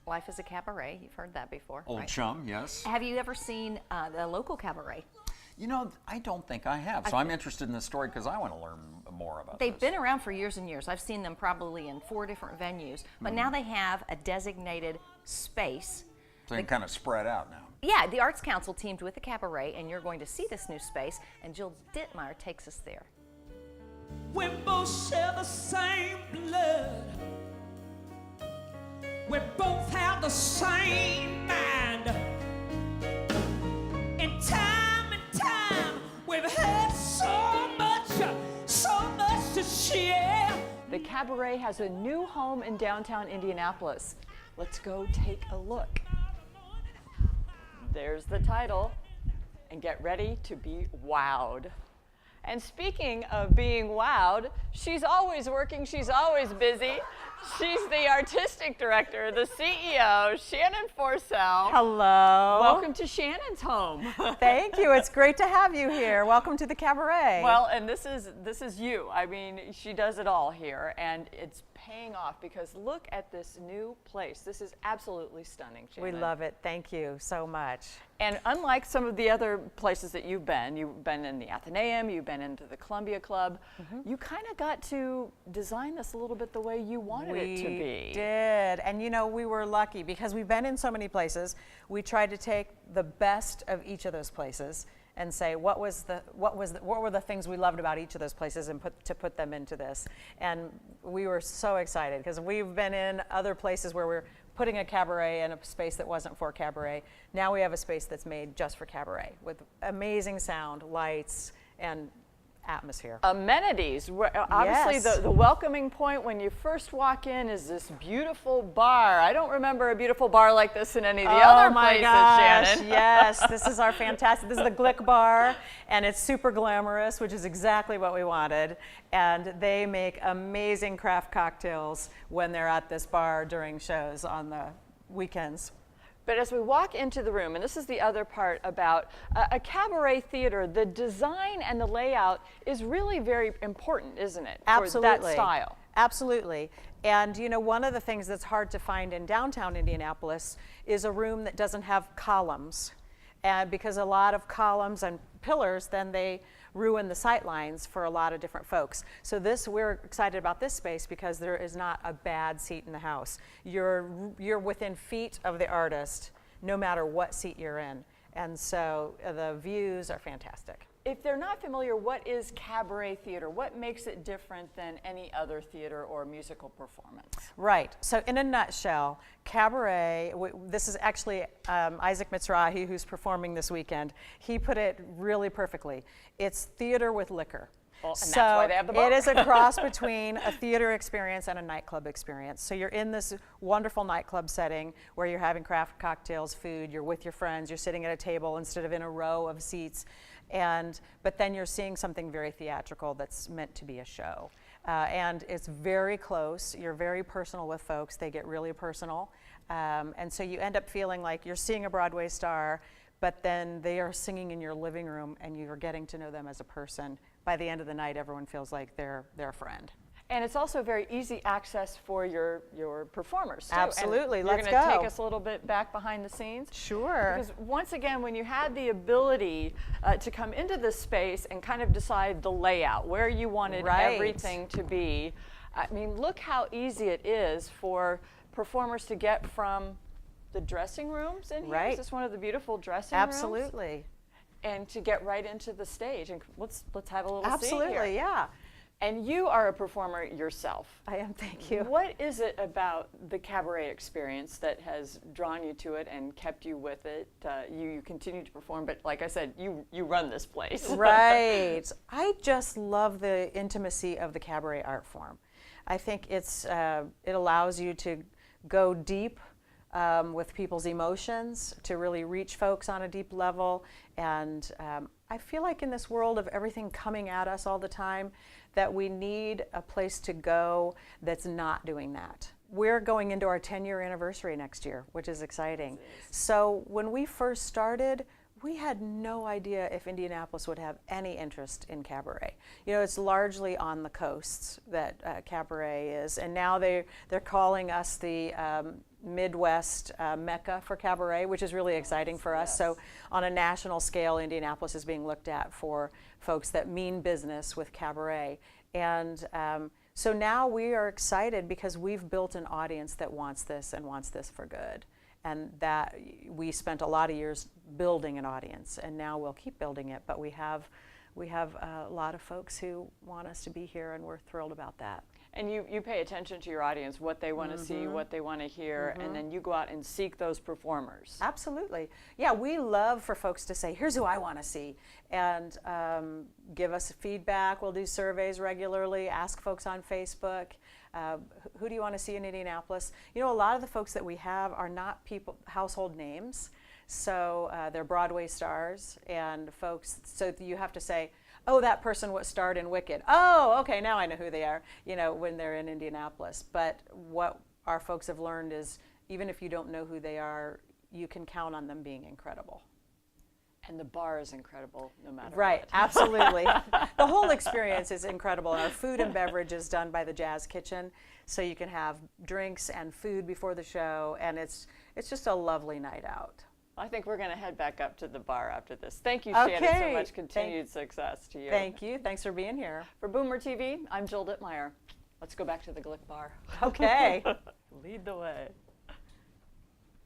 Life is a Cabaret. You've heard that before. Old right? chum, yes. Have you ever seen the local cabaret? You know, I don't think I have, so I'm interested in this story because I want to learn more about They've this. been around for years and years. I've seen them probably in 4 different venues, but now they have a designated space. So they can kind of spread out now. Yeah, the Arts Council teamed with the Cabaret, and you're going to see this new space, and Jill Dittmeyer takes us there. We both share the same blood. We both have the same mind. In time and time, we've had so much to share. The Cabaret has a new home in downtown Indianapolis. Let's go take a look. There's the title, and get ready to be wowed. And speaking of being wowed, she's always working, she's always busy. She's the artistic director, the CEO, Shannon Forcell. Hello. Welcome to Shannon's home. Thank you. It's great to have you here. Welcome to the Cabaret. Well, and this is you. I mean, she does it all here, and it's paying off because look at this new place. This is absolutely stunning, Shannon. We love it. Thank you so much. And unlike some of the other places that you've been in the Athenaeum, you've been into the Columbia Club, you kind of got to design this a little bit the way you wanted it to be. We did. And you know, we were lucky because we've been in so many places. We tried to take the best of each of those places and say what were the things we loved about each of those places and put them into this. And we were so excited because we've been in other places where we're putting a cabaret in a space that wasn't for cabaret. Now we have a space that's made just for cabaret with amazing sound, lights, and atmosphere. Amenities. Obviously, Yes. the welcoming point when you first walk in is this beautiful bar. I don't remember a beautiful bar like this in any of the other places, Shannon. Yes, this is our fantastic, this is the Glick Bar, and it's super glamorous, which is exactly what we wanted. And they make amazing craft cocktails when they're at this bar during shows on the weekends. But as we walk into the room, and this is the other part about a cabaret theater, the design and the layout is really very important, isn't it? Absolutely. For that style. Absolutely. And you know, one of the things that's hard to find in downtown Indianapolis is a room that doesn't have columns. And because a lot of columns and pillars, then they ruin the sight lines for a lot of different folks. So we're excited about this space because there is not a bad seat in the house. You're within feet of the artist, no matter what seat you're in. And so the views are fantastic. If they're not familiar, what is cabaret theater? What makes it different than any other theater or musical performance? Right. So in a nutshell, cabaret, this is actually Isaac Mizrahi, who's performing this weekend. He put it really perfectly. It's theater with liquor. Well, and so that's why they have the bar. it is a cross between a theater experience and a nightclub experience. So you're in this wonderful nightclub setting where you're having craft cocktails, food, you're with your friends, you're sitting at a table instead of in a row of seats. But then you're seeing something very theatrical that's meant to be a show. And it's very close. You're very personal with folks. They get really personal. And so you end up feeling like you're seeing a Broadway star, but then they are singing in your living room and you're getting to know them as a person. By the end of the night, everyone feels like they're a friend. And it's also very easy access for your performers, too. Absolutely. And Let's you're going to go. take us a little bit back behind the scenes? Sure. Because once again, when you had the ability to come into this space and kind of decide the layout, where you wanted Right. everything to be, I mean, look how easy it is for performers to get from the dressing rooms in here. Right. Is this one of the beautiful dressing Absolutely. rooms? And to get right into the stage. And let's have a little Absolutely, seat here. yeah. And you are a performer yourself. I am, thank you. What is it about the cabaret experience that has drawn you to it and kept you with it? You continue to perform, but like I said, you run this place. Right. I just love the intimacy of the cabaret art form. I think it allows you to go deep with people's emotions, to really reach folks on a deep level. And I feel like in this world of everything coming at us all the time, that we need a place to go that's not doing that. We're going into our 10-year anniversary next year, which is exciting. So when we first started, We had no idea if Indianapolis would have any interest in Cabaret. You know, it's largely on the coasts that Cabaret is, and now they're calling us the Midwest Mecca for Cabaret, which is really exciting for us. So on a national scale, Indianapolis is being looked at for folks that mean business with Cabaret. And so now we are excited because we've built an audience that wants this and wants this for good. And that we spent a lot of years building an audience, and now we'll keep building it. But we have a lot of folks who want us to be here, and we're thrilled about that. And you pay attention to your audience, what they want to see, what they want to hear, and then you go out and seek those performers. Absolutely. Yeah, we love for folks to say, here's who I want to see, and give us feedback. We'll do surveys regularly, ask folks on Facebook, who do you want to see in Indianapolis? You know, a lot of the folks that we have are not household names, so they're Broadway stars and folks, so you have to say, oh, that person starred in Wicked. Oh, okay, now I know who they are, you know, when they're in Indianapolis. But what our folks have learned is even if you don't know who they are, you can count on them being incredible. And the bar is incredible no matter Right, what. absolutely. The whole experience is incredible. Our food and beverage is done by the Jazz Kitchen, so you can have drinks and food before the show, and it's just a lovely night out. I think we're going to head back up to the bar after this. Thank you, Shannon, so Okay. much. Continued success to you. Thank you. Thanks for being here. For Boomer TV, I'm Jill Dittmeyer. Let's go back to the Glick Bar. Okay. Lead the way.